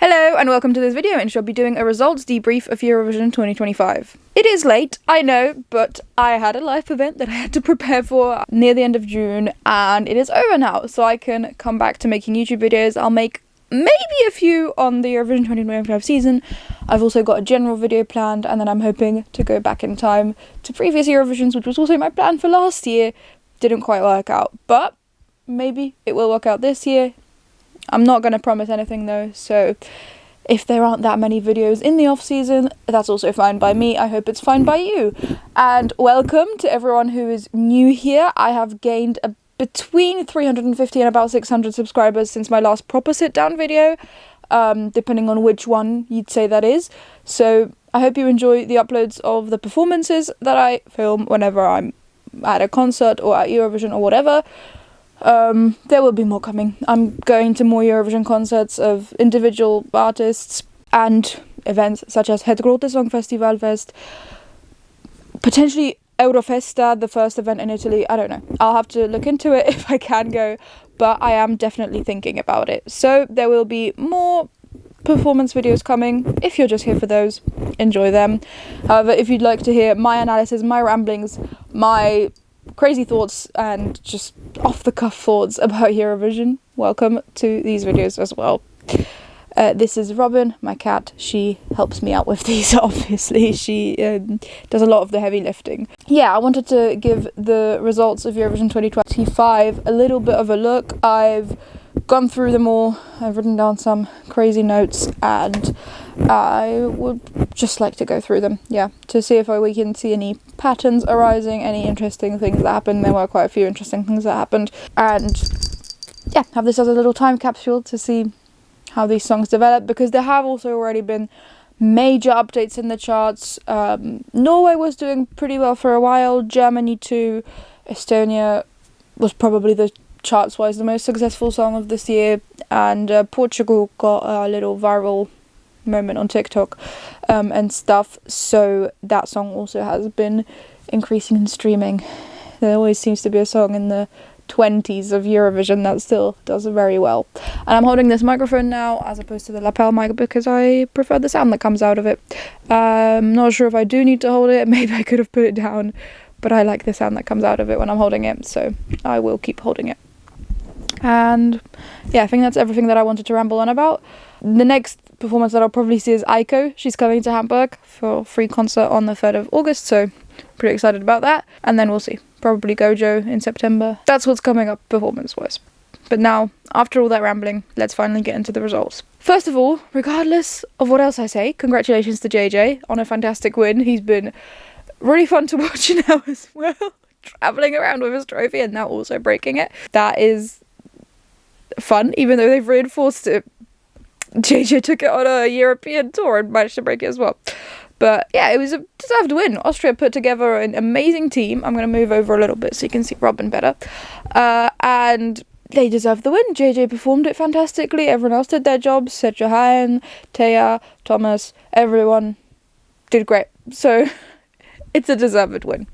Hello and welcome to this video, in which I'll be doing a results debrief of Eurovision 2025. It is late, I know, but I had a live event that I had to prepare for near the end of June, and it is over now, so I can come back to making YouTube videos. I'll make maybe a few on the Eurovision 2025 season. I've also got a general video planned, and then I'm hoping to go back in time to previous Eurovisions, which was also my plan for last year. Didn't quite work out, but maybe it will work out this year. I'm not going to promise anything though, so if there aren't that many videos in the off-season, that's also fine by me. I hope it's fine by you. And welcome to everyone who is new here. I have gained between 350 and about 600 subscribers since my last proper sit-down video, depending on which one you'd say that is. So I hope you enjoy the uploads of the performances that I film whenever I'm at a concert or at Eurovision or whatever. There will be more coming. I'm going to more Eurovision concerts of individual artists and events such as Het Grote Songfestivalfest, potentially Eurofesta, the first event in Italy. I don't know. I'll have to look into it if I can go, but I am definitely thinking about it. So there will be more performance videos coming. If you're just here for those, enjoy them. However, if you'd like to hear my analysis, my ramblings, my crazy thoughts and just off-the-cuff thoughts about Eurovision, welcome to these videos as well. This is Robin, my cat. She helps me out with these, obviously. She does a lot of the heavy lifting. Yeah, I wanted to give the results of Eurovision 2025 a little bit of a look. I've gone through them all. I've written down some crazy notes, and I would just like to go through them, to see if we can see any patterns arising, any interesting things that happened. There were quite a few interesting things that happened, and have this as a little time capsule to see how these songs develop, because there have also already been major updates in the charts. Norway was doing pretty well for a while, Germany too, Estonia was probably the charts-wise the most successful song of this year, and Portugal got a little viral moment on TikTok and stuff, so that song also has been increasing in streaming. There always seems to be a song in the 20s of Eurovision that still does very well. And I'm holding this microphone now as opposed to the lapel mic because I prefer the sound that comes out of it. I'm not sure if I do need to hold it. Maybe I could have put it down, but I like the sound that comes out of it when I'm holding it, so I will keep holding it. And I think that's everything that I wanted to ramble on about. The next performance that I'll probably see is Aiko. She's coming to Hamburg for a free concert on the 3rd of August, so pretty excited about that. And then we'll see. Probably Gojo in September. That's what's coming up performance-wise. But now, after all that rambling, let's finally get into the results. First of all, regardless of what else I say, congratulations to JJ on a fantastic win. He's been really fun to watch now as well. Travelling around with his trophy and now also breaking it. That is fun, even though they've reinforced it. JJ took it on a European tour and managed to break it as well. But it was a deserved win. Austria put together an amazing team. I'm going to move over a little bit so you can see Robin better. And they deserved the win. JJ performed it fantastically. Everyone else did their jobs. Sergio Hayen, Taya, Thomas, everyone did great. So it's a deserved win.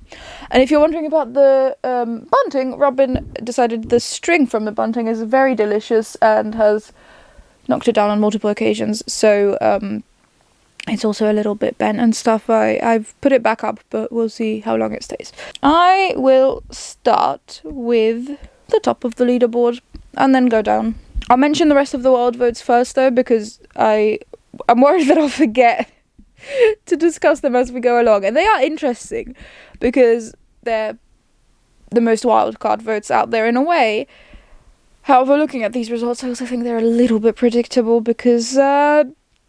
And if you're wondering about the bunting, Robin decided the string from the bunting is very delicious and has knocked it down on multiple occasions. So it's also a little bit bent and stuff. I've put it back up, but we'll see how long it stays. I will start with the top of the leaderboard and then go down. I'll mention the rest of the world votes first though, because I'm worried that I'll forget to discuss them as we go along. And they are interesting because they're the most wildcard votes out there in a way. However, looking at these results, I also think they're a little bit predictable because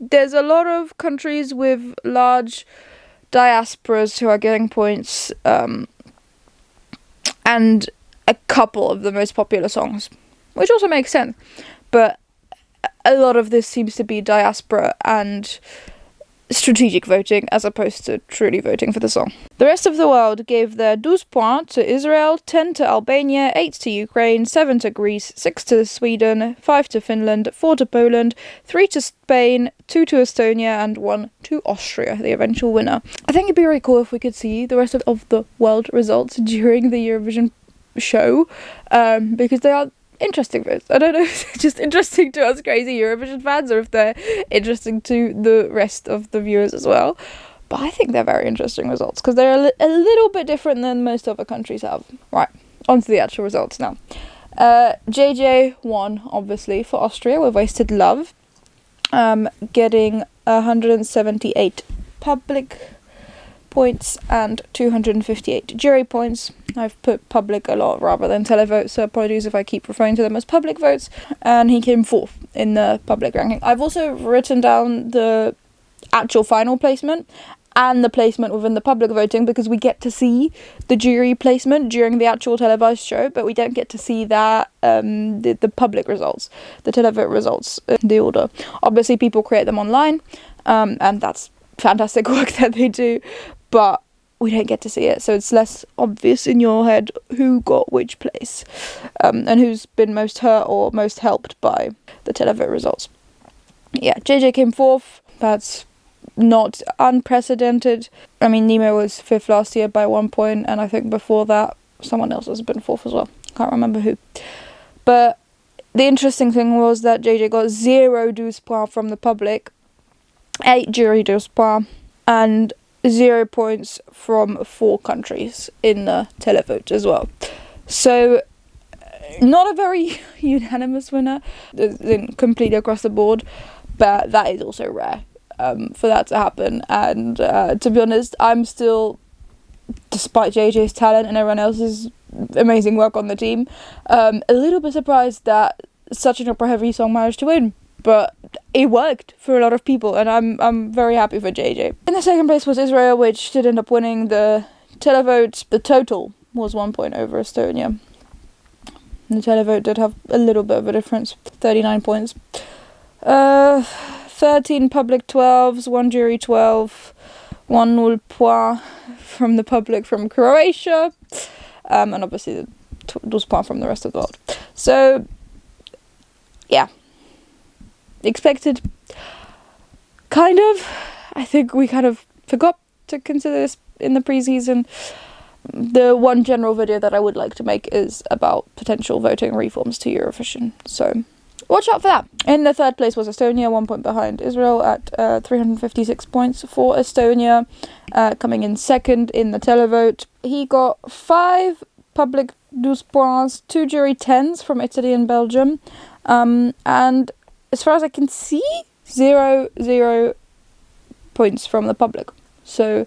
there's a lot of countries with large diasporas who are getting points, and a couple of the most popular songs, which also makes sense. But a lot of this seems to be diaspora and strategic voting as opposed to truly voting for the song. The rest of the world gave their 12 points to Israel, 10 to Albania, 8 to Ukraine, 7 to Greece, 6 to Sweden, 5 to Finland, 4 to Poland, 3 to Spain, 2 to Estonia, and 1 to Austria, the eventual winner. I think it'd be really cool if we could see the rest of the world results during the Eurovision show, because they are interesting votes. I don't know if they're just interesting to us crazy Eurovision fans or if they're interesting to the rest of the viewers as well. But I think they're very interesting results because they're a little bit different than most other countries have. Right, on to the actual results now. JJ won, obviously, for Austria with Wasted Love, getting 178 public points and 258 jury points. I've put public a lot rather than televote, so apologies if I keep referring to them as public votes. And he came 4th in the public ranking. I've also written down the actual final placement and the placement within the public voting because we get to see the jury placement during the actual televised show, but we don't get to see that the public results, the televote results, the order. Obviously, people create them online, and that's fantastic work that they do, but we don't get to see it, so it's less obvious in your head who got which place, and who's been most hurt or most helped by the televote results. Yeah, JJ came 4th. That's not unprecedented. I mean, Nemo was 5th last year by 1 point, and I think before that someone else has been 4th as well. Can't remember who. But the interesting thing was that JJ got 0 douze points from the public, 8 jury douze points, and 0 points from 4 countries in the televote as well. So not a very unanimous winner, completely across the board, but that is also rare. For that to happen, and to be honest, I'm still, despite JJ's talent and everyone else's amazing work on the team, a little bit surprised that such an opera heavy song managed to win, but it worked for a lot of people, and I'm very happy for JJ. In the second place was Israel, which did end up winning the televote. The total was 1 point over Estonia. The televote did have a little bit of a difference, 39 points. 13 public 12s, 1 jury 12, 1 0 point from the public from Croatia, and obviously the 12 points from the rest of the world. So, yeah, expected, kind of. I think we kind of forgot to consider this in the pre-season. The one general video that I would like to make is about potential voting reforms to Eurovision, so watch out for that. In the third place was Estonia, 1 point behind Israel at 356 points for Estonia, coming in second in the televote. He got 5 public douze points, 2 jury 10s from Italy and Belgium, and as far as I can see, 0 points from the public. So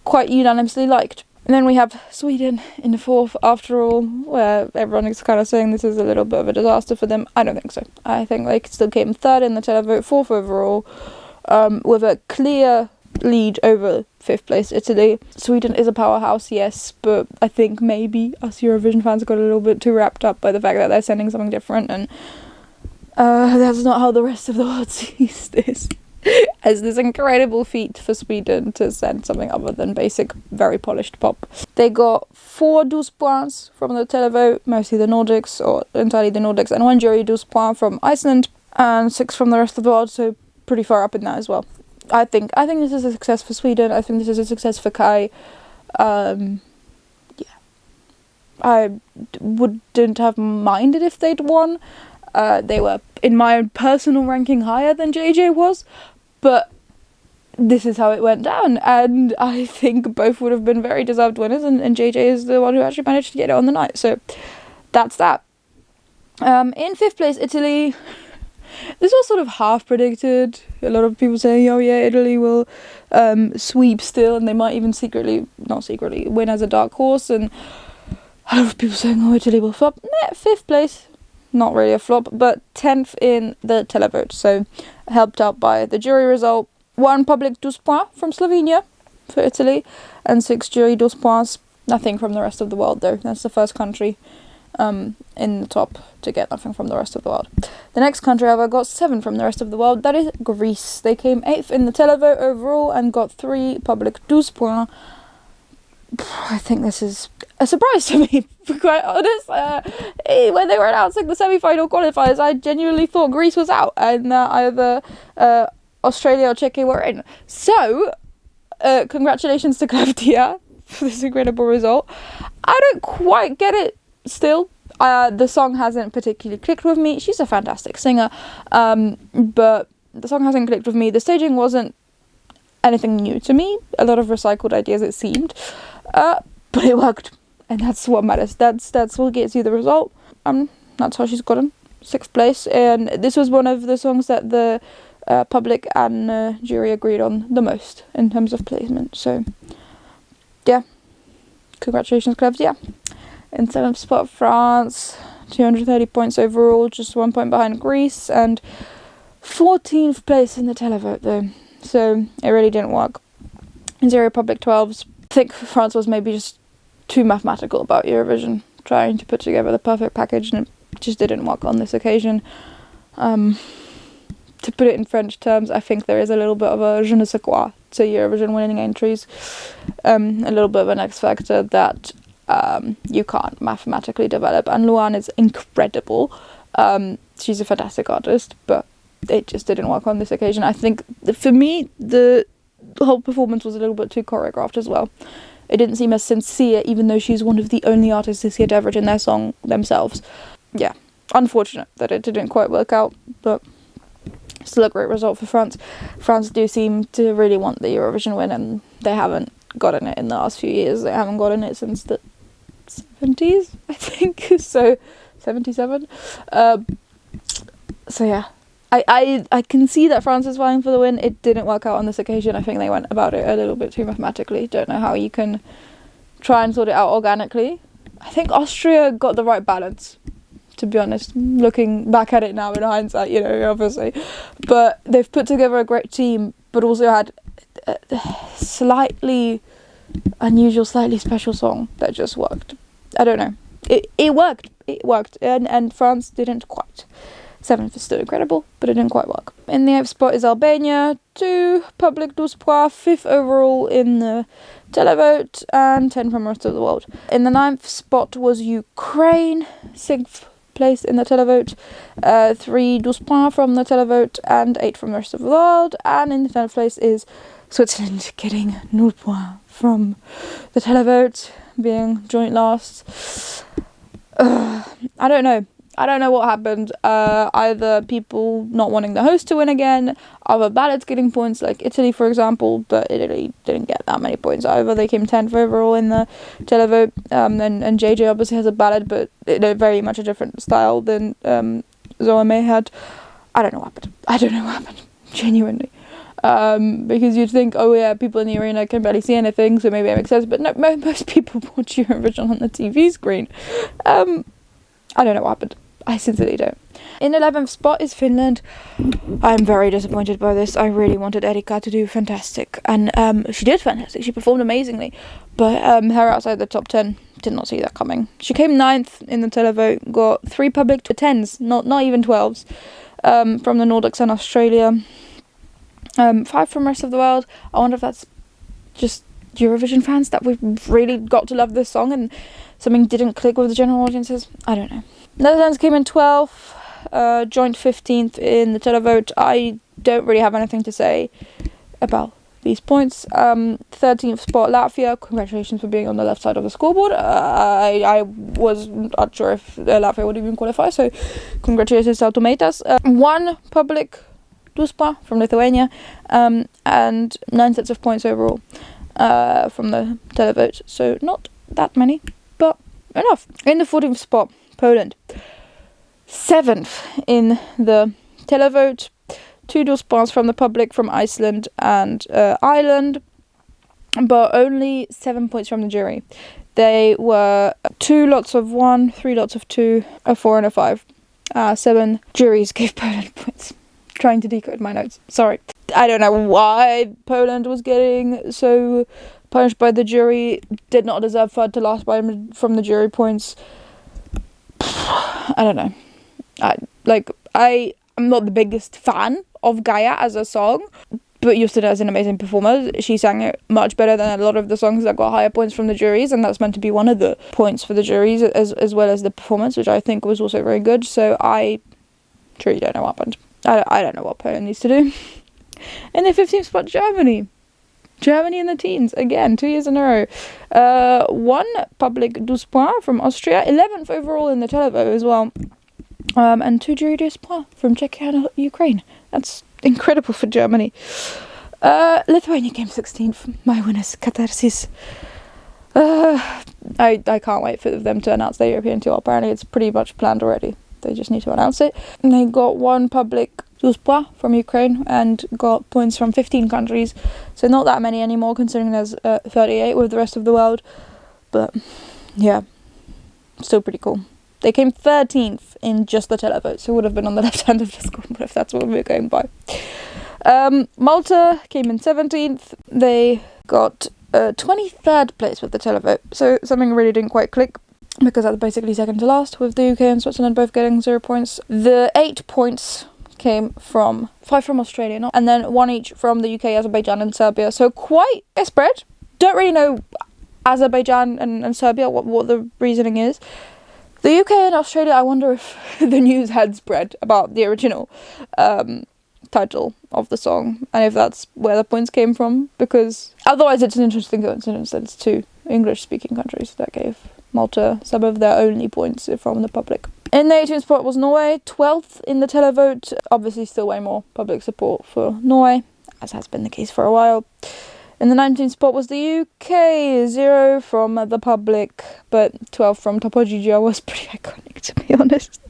quite unanimously liked. And then we have Sweden in the 4th, after all, where everyone is kind of saying this is a little bit of a disaster for them. I don't think so. I think they still came 3rd in the televote, 4th overall, with a clear lead over 5th place Italy. Sweden is a powerhouse, yes, but I think maybe us Eurovision fans got a little bit too wrapped up by the fact that they're sending something different, and that's not how the rest of the world sees this. As this incredible feat for Sweden to send something other than basic, very polished pop. They got 4 douze points from the televote, mostly the Nordics, or entirely the Nordics, and 1 jury douze points from Iceland, and 6 from the rest of the world, so pretty far up in that as well. I think this is a success for Sweden. I think this is a success for Kai. Yeah. I wouldn't have minded if they'd won. They were, in my own personal ranking, higher than JJ was, but this is how it went down, and I think both would have been very deserved winners, and JJ is the one who actually managed to get it on the night, so that's that. In 5th place, Italy. This was sort of half predicted. A lot of people saying, oh yeah, Italy will sweep still, and they might even not secretly, win as a dark horse, and a lot of people saying, oh, Italy will flop. 5th place. Not really a flop, but 10th in the televote, so helped out by the jury result. 1 public douze points from Slovenia for Italy, and 6 jury douze points. Nothing from the rest of the world, though. That's the first country in the top to get nothing from the rest of the world. The next country, however, got 7 from the rest of the world. That is Greece. They came 8th in the televote overall and got 3 public douze points. I think this is a surprise to me, to be quite honest. When they were announcing the semi-final qualifiers, I genuinely thought Greece was out, and either Australia or Czechia were in. So, congratulations to Claudia for this incredible result. I don't quite get it still. The song hasn't particularly clicked with me. She's a fantastic singer, but the song hasn't clicked with me. The staging wasn't anything new to me. A lot of recycled ideas, it seemed, but it worked, and that's what matters. That's what gets you the result. That's how she's gotten 6th place, and this was one of the songs that the public and jury agreed on the most in terms of placement. So yeah, congratulations, Claudia. In 7th spot, France, 230 points overall, just 1 point behind Greece, and 14th place in the televote though, so it really didn't work. In the Republic 12s, I think France was maybe just too mathematical about Eurovision, trying to put together the perfect package, and it just didn't work on this occasion. To put it in French terms, I think there is a little bit of a je ne sais quoi to Eurovision winning entries, a little bit of an X factor that you can't mathematically develop, and Luan is incredible. She's a fantastic artist, but it just didn't work on this occasion. I think for me the whole performance was a little bit too choreographed as well. It didn't seem as sincere, even though she's one of the only artists this year to have written their song themselves. Yeah, unfortunate that it didn't quite work out, but still a great result for France. France do seem to really want the Eurovision win, and they haven't gotten it in the last few years. They haven't gotten it since the 70s, I think. So 77. So yeah, I can see that France is vying for the win. It didn't work out on this occasion. I think they went about it a little bit too mathematically. Don't know how you can try and sort it out organically. I think Austria got the right balance, to be honest, looking back at it now in hindsight, obviously. But they've put together a great team, but also had a slightly unusual, slightly special song that just worked. I don't know. It worked. It worked. And France didn't quite. 7th is still incredible, but it didn't quite work. In the 8th spot is Albania, 2 public 12 points, 5th overall in the televote, and 10 from the rest of the world. In the 9th spot was Ukraine, 6th place in the televote, 3 12 points from the televote, and 8 from the rest of the world. And in the 10th place is Switzerland, getting 0 points from the televote, being joint last. I don't know. I don't know what happened. Either people not wanting the host to win again, other ballads getting points, like Italy, for example, but Italy didn't get that many points either. They came 10th overall in the televote, and JJ obviously has a ballad, but very much a different style than Zoe had. I don't know what happened. Genuinely. Because you'd think, oh yeah, people in the arena can barely see anything, so maybe it makes sense, but no, most people watch Eurovision on the TV screen. I don't know what happened. I sincerely don't. In 11th spot is Finland. I'm very disappointed by this. I really wanted Erika to do fantastic, and she did fantastic. She performed amazingly, but her outside the top 10, did not see that coming. She came 9th in the televote, got 3 public 10s, not even 12s, from the Nordics and Australia, 5 from the rest of the world. I wonder if that's just Eurovision fans, that we've really got to love this song and something didn't click with the general audiences. I don't know. Netherlands came in 12th, joined 15th in the televote. I don't really have anything to say about these points. 13th spot, Latvia. Congratulations for being on the left side of the scoreboard. I was not sure if Latvia would even qualify, so congratulations to Automētas. 1 public 12 from Lithuania, and 9 sets of points overall from the televote. So not that many, but enough. In the 14th spot, Poland. 7th in the televote. 2 12 from the public from Iceland and Ireland, but only 7 points from the jury. They were 2 lots of 1, 3 lots of 2, a 4 and a 5. 7 juries gave Poland points. Trying to decode my notes. Sorry. I don't know why Poland was getting so punished by the jury. Did not deserve third to last from the jury points. I don't know. I'm not the biggest fan of Gaia as a song, but Justina is an amazing performer. She sang it much better than a lot of the songs that got higher points from the juries, and that's meant to be one of the points for the juries, as well as the performance, which I think was also very good. So I truly don't know what happened. I don't know what Poland needs to do. In the 15th spot, Germany. Germany in the teens, again, 2 years in a row. 1 public 12 points from Austria, 11th overall in the televote as well. And 2 jury 10 points from Czechia and Ukraine. That's incredible for Germany. Lithuania came 16th. My winners, Catharsis. I can't wait for them to announce their European tour. Apparently it's pretty much planned already. They just need to announce it. And they got 1 public 12 points from Ukraine and got points from 15 countries. So not that many anymore, considering there's 38 with the rest of the world. But yeah, still pretty cool. They came 13th in just the televote, so it would have been on the left hand of the scoreboard if that's what we're going by. Malta came in 17th. They got 23rd place with the televote, so something really didn't quite click, because that's basically second to last, with the UK and Switzerland both getting 0 points. The 8 points came from 5 from Australia, and then 1 each from the UK, Azerbaijan and Serbia, so quite a spread. Don't really know Azerbaijan and Serbia, what the reasoning is. The UK and Australia, I wonder if the news had spread about the original title of the song, and if that's where the points came from, because otherwise it's an interesting coincidence that it's 2 English-speaking countries that gave Malta some of their only points from the public. In the 18th spot was Norway, 12th in the televote. Obviously still way more public support for Norway, as has been the case for a while. In the 19th spot was the UK, 0 from the public, but 12 from Topo Gigio was pretty iconic, to be honest.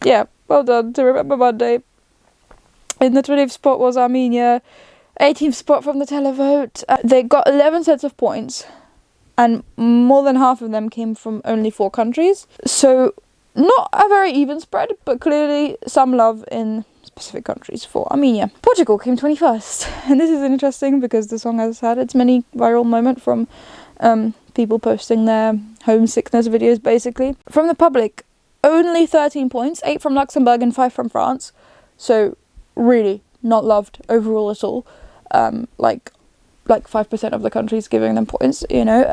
Yeah, well done to Remember Monday. In the 20th spot was Armenia, 18th spot from the televote. They got 11 sets of points, and more than half of them came from only 4 countries. So not a very even spread, but clearly some love in specific countries for Armenia. Portugal came 21st, and this is interesting because the song has had its many viral moment from people posting their homesickness videos, basically. From the public, only 13 points, 8 from Luxembourg and 5 from France, so really not loved overall at all. Like 5% of the countries giving them points, you know,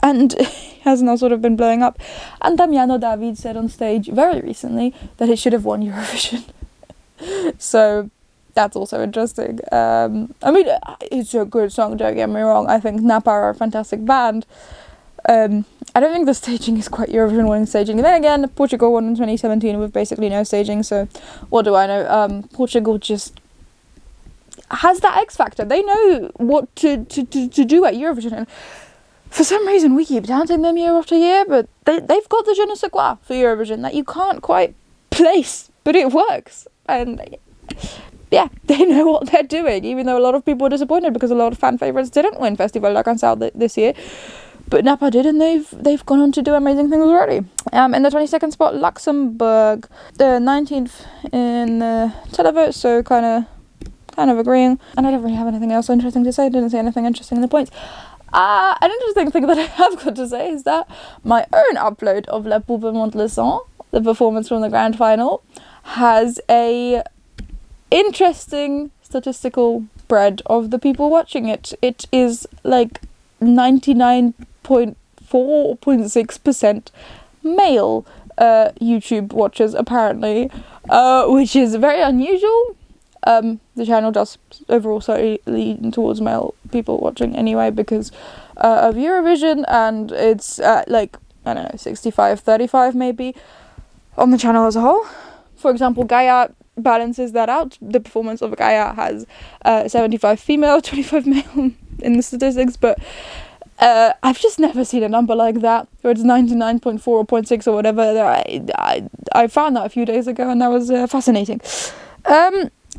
and has now sort of been blowing up. And Damiano David said on stage very recently that it should have won Eurovision. So that's also interesting. I mean, it's a good song, don't get me wrong. I think Napa are a fantastic band. I don't think the staging is quite Eurovision winning staging. And then again, Portugal won in 2017 with basically no staging, so what do I know? Portugal just has that X factor. They know what to do at Eurovision, and for some reason we keep doubting them year after year, but they've got the je ne sais quoi for Eurovision that you can't quite place, but it works. And yeah, they know what they're doing, even though a lot of people were disappointed because a lot of fan favourites didn't win Festival La Cansao this year. But Napa did, and they've gone on to do amazing things already. In the 22nd spot, Luxembourg, the 19th in the televote, so kind of agreeing. And I don't really have anything else interesting to say. I didn't say anything interesting in the points. An interesting thing that I have got to say is that my own upload of La Poupe Monte le Sang, the performance from the grand final, has a interesting statistical spread of the people watching it. It is like 99.4.6% male YouTube watchers, apparently, which is very unusual. The channel does overall slightly lean towards male people watching anyway because of Eurovision, and it's like, I don't know, 65-35 maybe on the channel as a whole. For example, Gaia balances that out. The performance of Gaia has 75 female, 25 male in the statistics, but I've just never seen a number like that, where it's 99.4 or 0.6 or whatever. I found that a few days ago, and that was fascinating.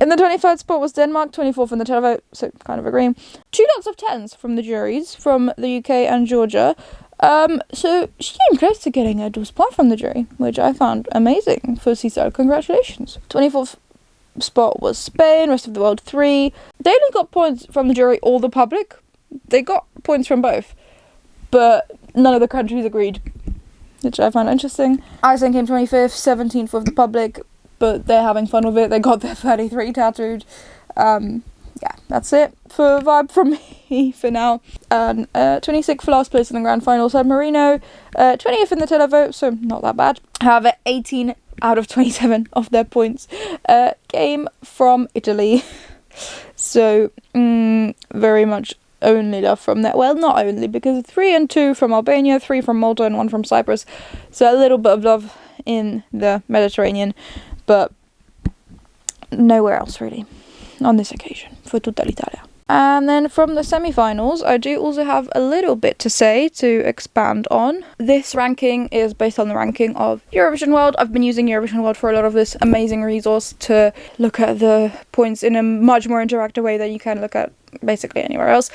In the 23rd spot was Denmark, 24th in the televote, so kind of agreeing. 2 lots of 10s from the juries, from the UK and Georgia. So she came close to getting a 12 point from the jury, which I found amazing for Cecile. Congratulations. 24th spot was Spain, rest of the world 3. They only got points from the jury or the public. They got points from both, but none of the countries agreed, which I found interesting. Iceland came 25th, 17th with the public, but they're having fun with it. They got their 33 tattooed. Yeah, that's it for Vibe from me for now. 26th for last place in the grand final, San Marino. 20th in the televote, so not that bad. However, 18 out of 27 of their points came from Italy. So, very much only love from that. Well, not only, because 3 and 2 from Albania, 3 from Malta, and 1 from Cyprus. So a little bit of love in the Mediterranean, but nowhere else really on this occasion for tutta l'Italia. And then from the semi-finals, I do also have a little bit to say, to expand on. This ranking is based on the ranking of Eurovision World. I've been using Eurovision World for a lot of this amazing resource to look at the points in a much more interactive way than you can look at basically anywhere else.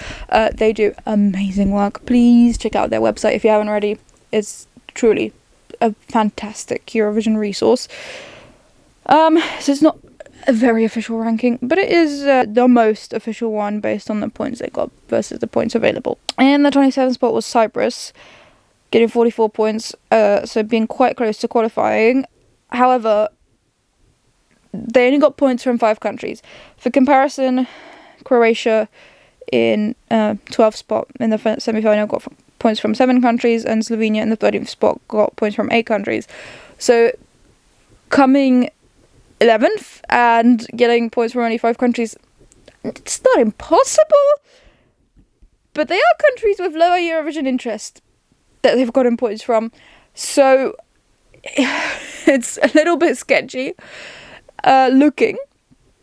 They do amazing work. Please check out their website if you haven't already. It's truly a fantastic Eurovision resource. So it's not a very official ranking, but it is the most official one based on the points they got versus the points available. And the 27th spot was Cyprus, getting 44 points, so being quite close to qualifying. However, they only got points from 5 countries. For comparison, Croatia in 12th spot in the semi-final got points from 7 countries, and Slovenia in the 13th spot got points from 8 countries. So coming 11th and getting points from only 5 countries, it's not impossible, but they are countries with lower Eurovision interest that they've gotten points from, so it's a little bit sketchy looking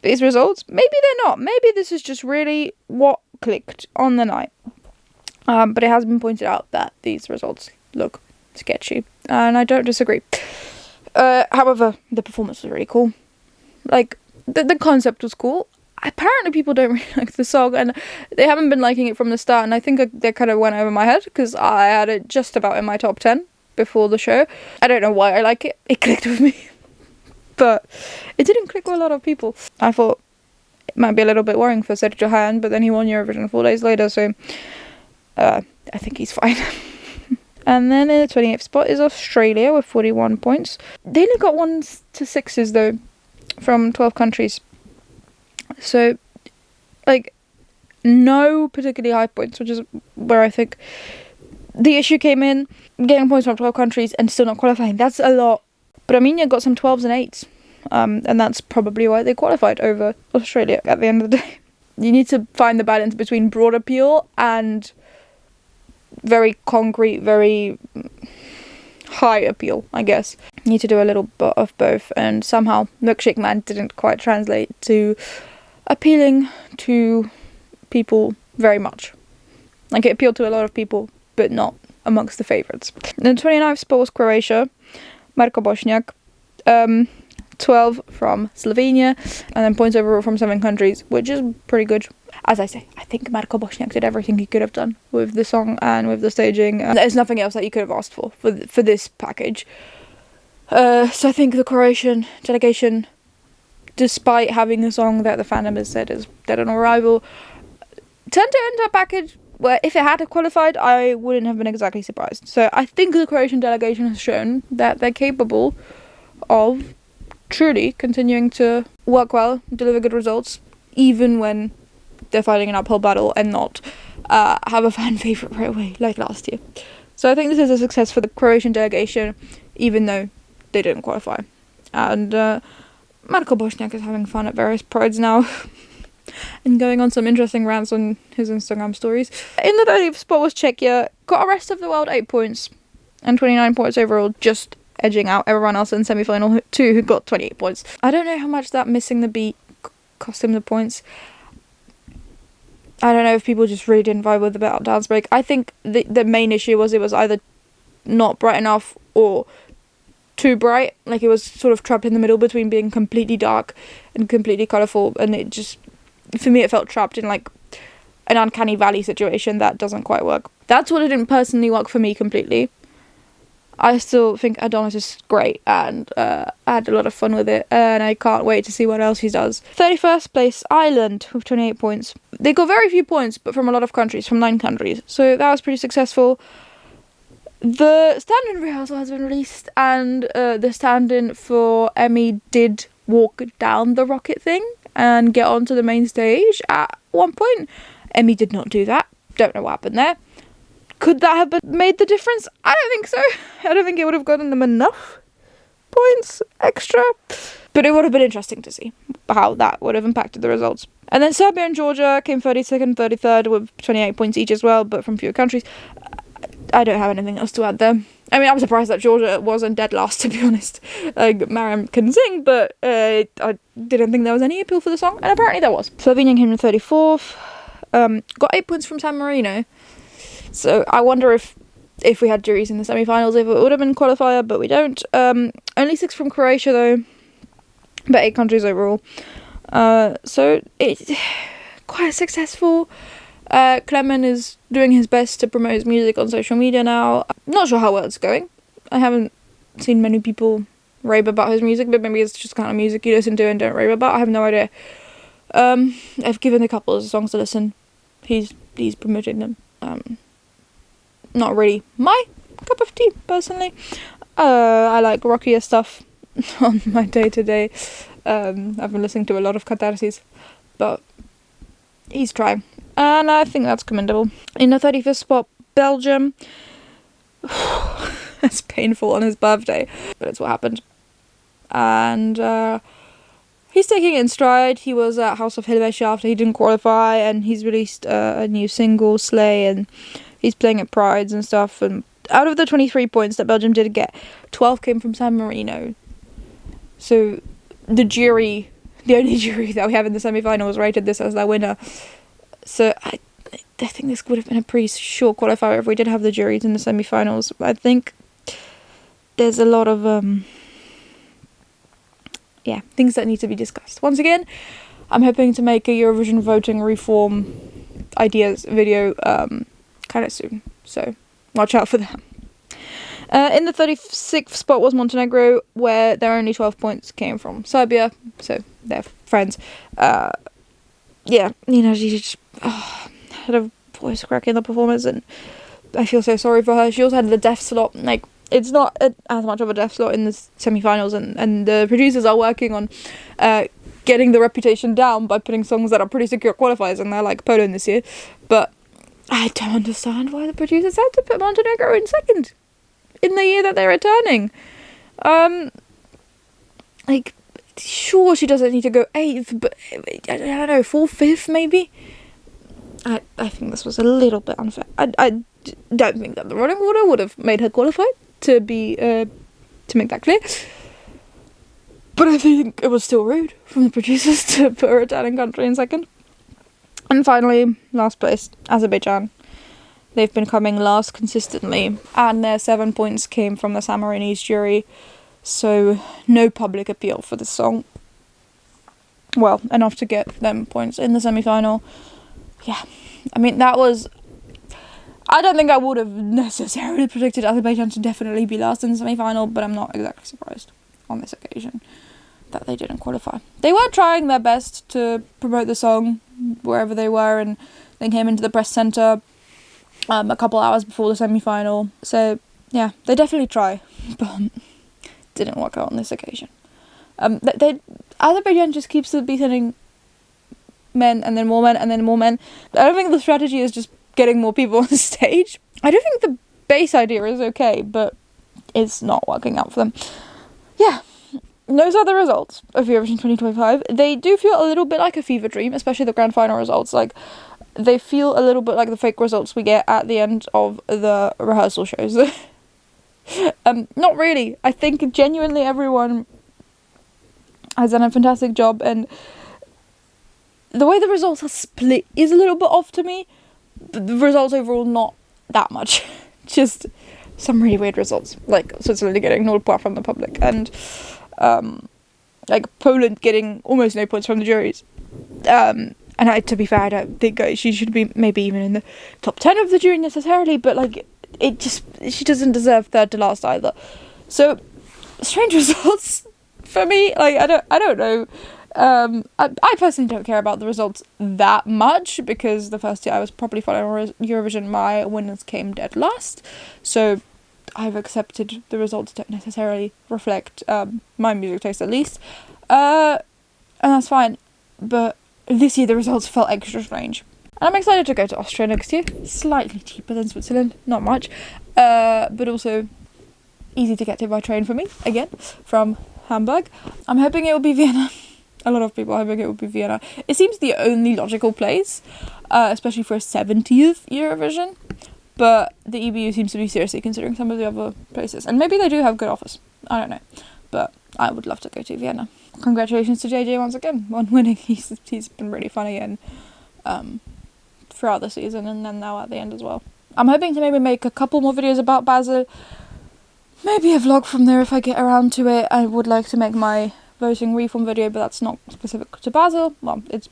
these results. Maybe they're not, maybe this is just really what clicked on the night, but it has been pointed out that these results look sketchy, and I don't disagree. However, the performance was really cool. Like, the concept was cool. Apparently people don't really like the song, and they haven't been liking it from the start, and I think that kind of went over my head, because I had it just about in my top 10 before the show. I don't know why I like it. It clicked with me. But it didn't click with a lot of people. I thought it might be a little bit worrying for Sergio Han, but then he won Eurovision 4 days later, so I think he's fine. And then in the 28th spot is Australia with 41 points. They only got 1s to 6s though, from 12 countries. So, like, no particularly high points, which is where I think the issue came in. Getting points from 12 countries and still not qualifying, that's a lot. But Armenia got some 12s and 8s, and that's probably why they qualified over Australia at the end of the day. You need to find the balance between broad appeal and very concrete, very high appeal, I guess. You need to do a little bit of both, and somehow Milkshake Man didn't quite translate to appealing to people very much. Like, it appealed to a lot of people, but not amongst the favourites. The 29th spot was Croatia, Marko Bošnjak, 12 from Slovenia, and then points overall from 7 countries, which is pretty good. As I say, I think Marko Bošnjak did everything he could have done with the song and with the staging. There's nothing else that you could have asked for this package. So I think the Croatian delegation, despite having a song that the fandom has said is dead on arrival, turned it into a package where if it had qualified, I wouldn't have been exactly surprised. So I think the Croatian delegation has shown that they're capable of truly continuing to work well, deliver good results, even when they're fighting an uphill battle and not have a fan favourite right away, like last year. So I think this is a success for the Croatian delegation, even though they didn't qualify. And Marko Bošnjak is having fun at various prides now, and going on some interesting rants on his Instagram stories. In the 30th spot was Czechia, got a rest of the world 8 points, and 29 points overall, just edging out everyone else in semi-final 2 who got 28 points. I don't know how much that missing the beat cost him the points. I don't know if people just really didn't vibe with the dance break. I think the main issue was it was either not bright enough or too bright. Like, it was sort of trapped in the middle between being completely dark and completely colourful, and it just, for me, it felt trapped in like an uncanny valley situation that doesn't quite work. That's what didn't personally work for me completely. I still think Adonis is great, and I had a lot of fun with it, and I can't wait to see what else he does. 31st place, Ireland, with 28 points. They got very few points, but from a lot of countries, from 9 countries, so that was pretty successful. The stand-in rehearsal has been released, and the stand-in for Emmy did walk down the rocket thing and get onto the main stage at one point. Emmy did not do that. Don't know what happened there. Could that have made the difference? I don't think so. I don't think it would have gotten them enough points extra. But it would have been interesting to see how that would have impacted the results. And then Serbia and Georgia came 32nd, 33rd with 28 points each as well, but from fewer countries. I don't have anything else to add there. I mean, I'm surprised that Georgia wasn't dead last, to be honest. Mariam can sing, but I didn't think there was any appeal for the song, and apparently there was. Slovenia came in 34th. Got 8 points from San Marino. So I wonder if we had juries in the semi-finals, if it would have been qualifier, but we don't. Only 6 from Croatia, though, but 8 countries overall. So it's quite successful. Clement is doing his best to promote his music on social media now. Not sure how well it's going. I haven't seen many people rave about his music, but maybe it's just kind of music you listen to and don't rave about. I have no idea. I've given a couple of songs to listen. He's promoting them. Not really my cup of tea, personally. I like rockier stuff on my day-to-day. I've been listening to a lot of Catharsis, but he's trying. And I think that's commendable. In the 35th spot, Belgium. It's painful on his birthday, but it's what happened. And he's taking it in stride. He was at House of Hilversum after he didn't qualify, and he's released a new single, Slay, and he's playing at Prides and stuff. And out of the 23 points that Belgium did get, 12 came from San Marino. So the only jury that we have in the semi-finals rated this as their winner. So I think this would have been a pretty short qualifier if we did have the juries in the semi-finals. I think there's a lot of things that need to be discussed. Once again, I'm hoping to make a Eurovision voting reform ideas video kind of soon. So watch out for that. In the 36th spot was Montenegro, where their only 12 points came from Serbia, so they're friends. She just had a voice crack in the performance, and I feel so sorry for her. She also had the deaf slot. Like, it's not as much of a deaf slot in the semi-finals, and the producers are working on getting the reputation down by putting songs that are pretty secure qualifiers, and they're like Poland this year. But I don't understand why the producers had to put Montenegro in second in the year that they're returning. Sure, she doesn't need to go 8th, but I don't know, 4th, 5th maybe? I think this was a little bit unfair. I don't think that the running order would have made her qualified, to make that clear. But I think it was still rude from the producers to put a returning country in second. And finally, last place, Azerbaijan. They've been coming last consistently, and their 7 points came from the San Marinese jury, so no public appeal for this song. Well, enough to get them points in the semi-final. Yeah, I mean, that was... I don't think I would have necessarily predicted Azerbaijan to definitely be last in the semi-final, but I'm not exactly surprised on this occasion that they didn't qualify. They were trying their best to promote the song wherever they were, and they came into the press centre a couple hours before the semi-final. So, yeah, they definitely try, but didn't work out on this occasion. Azerbaijan just keeps sending men, and then more men, and then more men. I don't think the strategy is just getting more people on the stage. I don't think the base idea is okay, but it's not working out for them. Yeah, those are the results of Eurovision 2025. They do feel a little bit like a fever dream, especially the grand final results. Like, they feel a little bit like the fake results we get at the end of the rehearsal shows. Not really. I think genuinely everyone has done a fantastic job, and the way the results are split is a little bit off to me, but the results overall not that much. Just some really weird results, like Switzerland getting no point from the public, and Poland getting almost no points from the juries. And to be fair, I don't think she should be maybe even in the top 10 of the jury necessarily, but she doesn't deserve third to last either. So strange results for me. Like, I don't know. I personally don't care about the results that much, because the first year I was properly following Eurovision, my winners came dead last. So I've accepted the results don't necessarily reflect my music taste, at least. And that's fine. But this year the results felt extra strange. And I'm excited to go to Austria next year. Slightly cheaper than Switzerland, not much. But also easy to get to by train for me, again, from Hamburg. I'm hoping it will be Vienna. A lot of people are hoping it will be Vienna. It seems the only logical place, especially for a 70th Eurovision. But the EBU seems to be seriously considering some of the other places. And maybe they do have good offers. I don't know. But I would love to go to Vienna. Congratulations to JJ once again on winning. He's been really funny and throughout the season and then now at the end as well. I'm hoping to maybe make a couple more videos about Basel. Maybe a vlog from there if I get around to it. I would like to make my voting reform video, but that's not specific to Basel. Well, it's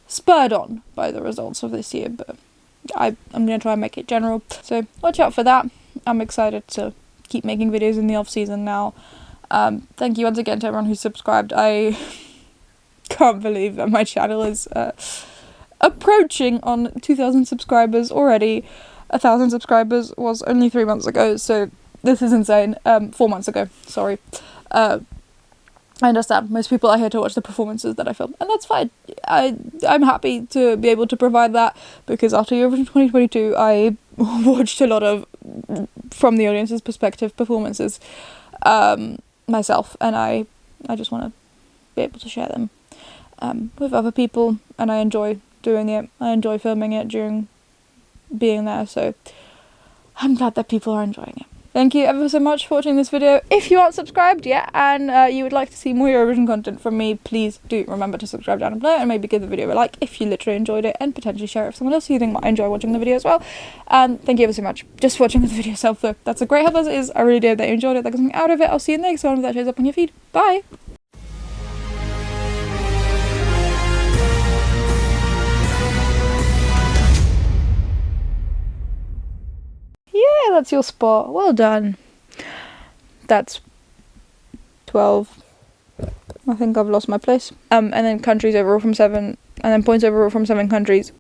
spurred on by the results of this year, but I'm going to try and make it general. So watch out for that. I'm excited to keep making videos in the off season now. Thank you once again to everyone who's subscribed. I can't believe that my channel is approaching on 2,000 subscribers already. 1,000 subscribers was only 3 months ago, so this is insane. 4 months ago, sorry. I understand. Most people are here to watch the performances that I film, and that's fine. I'm happy to be able to provide that, because after Eurovision 2022, I watched a lot of, from the audience's perspective, performances myself, and I just want to be able to share them with other people, and I enjoy doing it. I enjoy filming it during being there, so I'm glad that people are enjoying it. Thank you ever so much for watching this video. If you aren't subscribed yet and you would like to see more Eurovision content from me, please do remember to subscribe down below and maybe give the video a like if you literally enjoyed it, and potentially share it with someone else who you think might enjoy watching the video as well. And thank you ever so much just for watching the video itself though. That's a great help as it is. I really do hope that you enjoyed it, that got something out of it. I'll see you in the next one if that shows up on your feed. Bye! Yeah, that's your spot. Well done. That's 12. I think I've lost my place. And then countries overall from 7, and then points overall from 7 countries.